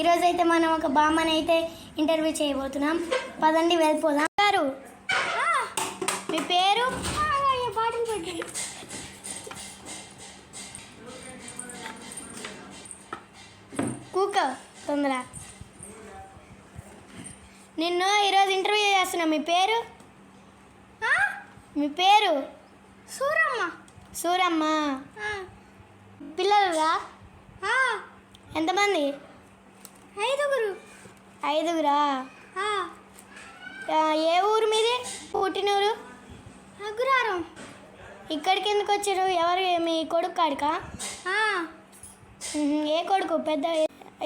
ఈరోజు అయితే మనం ఒక బామ్మని అయితే ఇంటర్వ్యూ చేయబోతున్నాం. పదండి వెళ్ళిపోదాం. గారు మీ పేరు? కూక తొందర. నిన్ను ఈరోజు ఇంటర్వ్యూ చేస్తున్నా. మీ పేరు? మీ పేరు? సూరమ్మ. సూరమ్మ. పిల్లలురా? ఎంతమంది? 5. 5గురా? ఏ ఊరు మీది? పుట్టినూరు? అగ్రహారం. ఇక్కడికి ఎందుకు వచ్చారు? ఎవరు? మీ కొడుకు కాడికా? ఏ కొడుకు? పెద్ద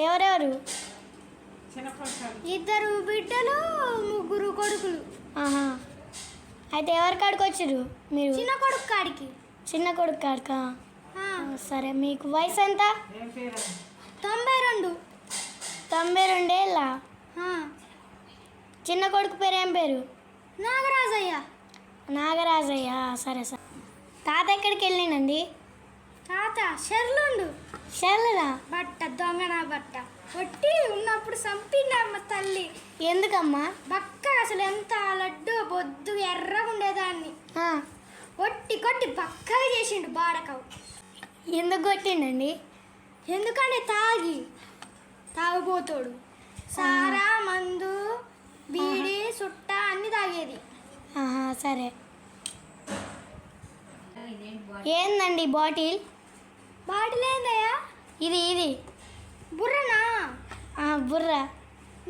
ఎవరెవరు? 2 బిడ్డలు 3 కొడుకులు. అయితే ఎవరి కాడికి వచ్చారు మీరు? చిన్న కొడుకు కాడికి. చిన్న కొడుకు కాడికా? సరే. మీకు వయసు ఎంత? 92. 92 ఏళ్ళ? చిన్న కొడుకు పేరు ఏం పేరు? నాగరాజయ్య. నాగరాజయ్య. సరే సరే. తాత ఎక్కడికి వెళ్ళినండి? తాత షెర్లుండు. షెర్లునా? బట్ట దొంగన బట్ట ఒట్టి ఉన్నప్పుడు చంపిందమ్మ తల్లి. ఎందుకమ్మా? బక్క అసలు ఎంత లడ్డు బొద్దు ఎర్రగా ఉండేదాన్ని ఒట్టి కొట్టి బక్కగా చేసిండు బాడకవు. ఎందుకు కొట్టిండండి? ఎందుకంటే తాగుపోతాడు. సారా మందు బీడి సుట్ట అన్ని తాగేది. సరే. ఏందండి బాటిల్? బాటిల్ ఏందయ్యా? ఇది బుర్రనా? బుర్ర.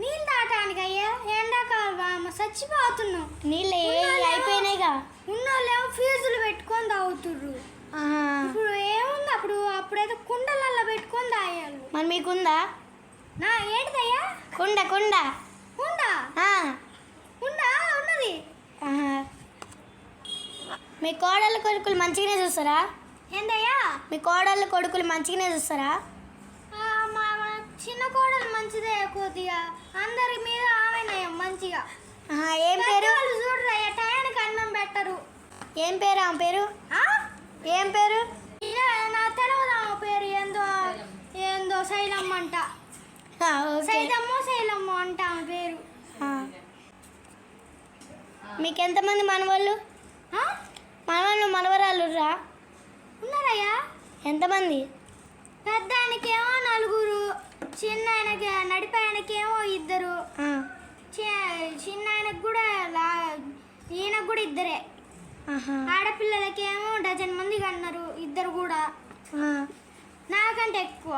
నీళ్ళు తాగటానికి అయ్యా. ఎండాకాలం చచ్చిపోతున్నావు. నీళ్ళు అయిపోయినాయిగా. ఉన్నోళ్ళేమో ఫీజులు పెట్టుకొని తాగుతుర్రు. ఇప్పుడు ఏముంది? అప్పుడైతే కుండలల్లో పెట్టుకొని తాగాలి. మరి మీకుందా? నా ఏంటిదయ్యా? కుండ. ఉందా? ఉన్నది. మీ కోడళ్ళ కొడుకులు మంచిగానే చూస్తారా? ఏందయ్యా? మీ కోడళ్ళ కొడుకులు మంచిగానే చూస్తారా? మా చిన్న కోడలు మంచిదే. కొద్దిగా అందరి మీద ఆమె మంచిగా. ఏం పేరు? చూడరయ్యా, టయానికి అన్నం పెట్టరు. ఏం పేరు ఆమె పేరు? ఏం పేరు? నా తెలియదు ఆమె పేరు. ఏందో శైలమ్మ అంట. శైలమ్మ అంట ఆమె పేరు. మీకు ఎంతమంది మనవాళ్ళు? మనవరాళ్ళు ఉన్నారయ్యా. ఎంతమంది? పెద్ద ఆయనకేమో 4, చిన్న ఆయనకి నడిపాయనకేమో 2, చిన్న ఆయనకు కూడా ఈయనకు కూడా 2. ఆడపిల్లలకేమో 1 మంది కన్నారు, 2 కూడా. నాకంటే ఎక్కువ.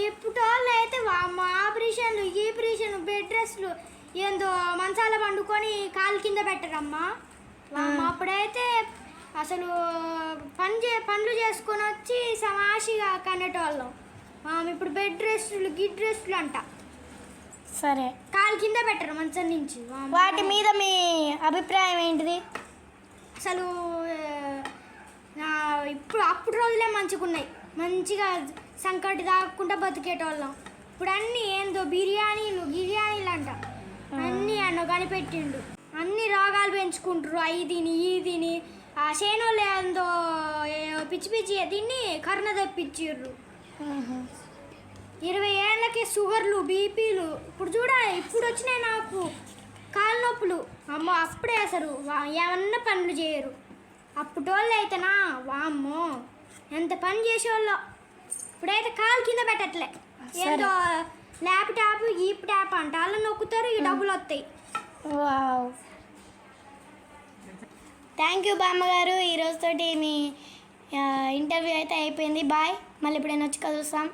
ఇప్పుడు వాళ్ళు అయితే ఆపరేషన్లు గీపరేషన్లు బెడ్ రెస్ట్లు ఏందో మంచాల పండుకొని కాలు కింద పెట్టరమ్మా. అప్పుడైతే అసలు పనులు చేసుకొని వచ్చి సమాషిగా కనేటోళ్ళం. ఇప్పుడు బెడ్ రెస్టులు గిడ్ రెస్టులు అంట. సరే. కాలు కింద పెట్టరు మంచం నుంచి. వాటి మీద మీ అభిప్రాయం ఏంటిది? అసలు అప్పుడు రోజులే మంచిగా సంకటి తాగకుండా బతికేటోళ్ళం. ఇప్పుడు అన్నీ ఏందో బిర్యానీలు అంట. అన్నీ కనిపెట్టిండు. అన్ని రోగాలు పెంచుకుంటారు. అవి తిని ఈ తిని ఆ చేనులు ఏందో పిచ్చి తిని కరుణ తెప్పించారు. 20 ఏళ్ళకి షుగర్లు బీపీలు. ఇప్పుడు వచ్చినాయి నాకు కాళ్ళ నొప్పులు. అమ్మో అప్పుడే అసలు ఏమన్నా పనులు చేయరు. అప్పుడోళ్ళు అయితేనా వామ్మో ఎంత పని చేసేవాళ్ళో. ఇప్పుడైతే కాలు కింద పెట్టట్లే. ఏదో ల్యాప్టాప్ ఈప్టాప్ అంట అలా నొక్కుతారు, ఈ డబ్బులు వస్తాయి. థ్యాంక్ యూ బామ్మగారు. ఈరోజుతోటి మీ ఇంటర్వ్యూ అయితే అయిపోయింది. బాయ్. మళ్ళీ ఎప్పుడైనా వచ్చి కలుస్తాం.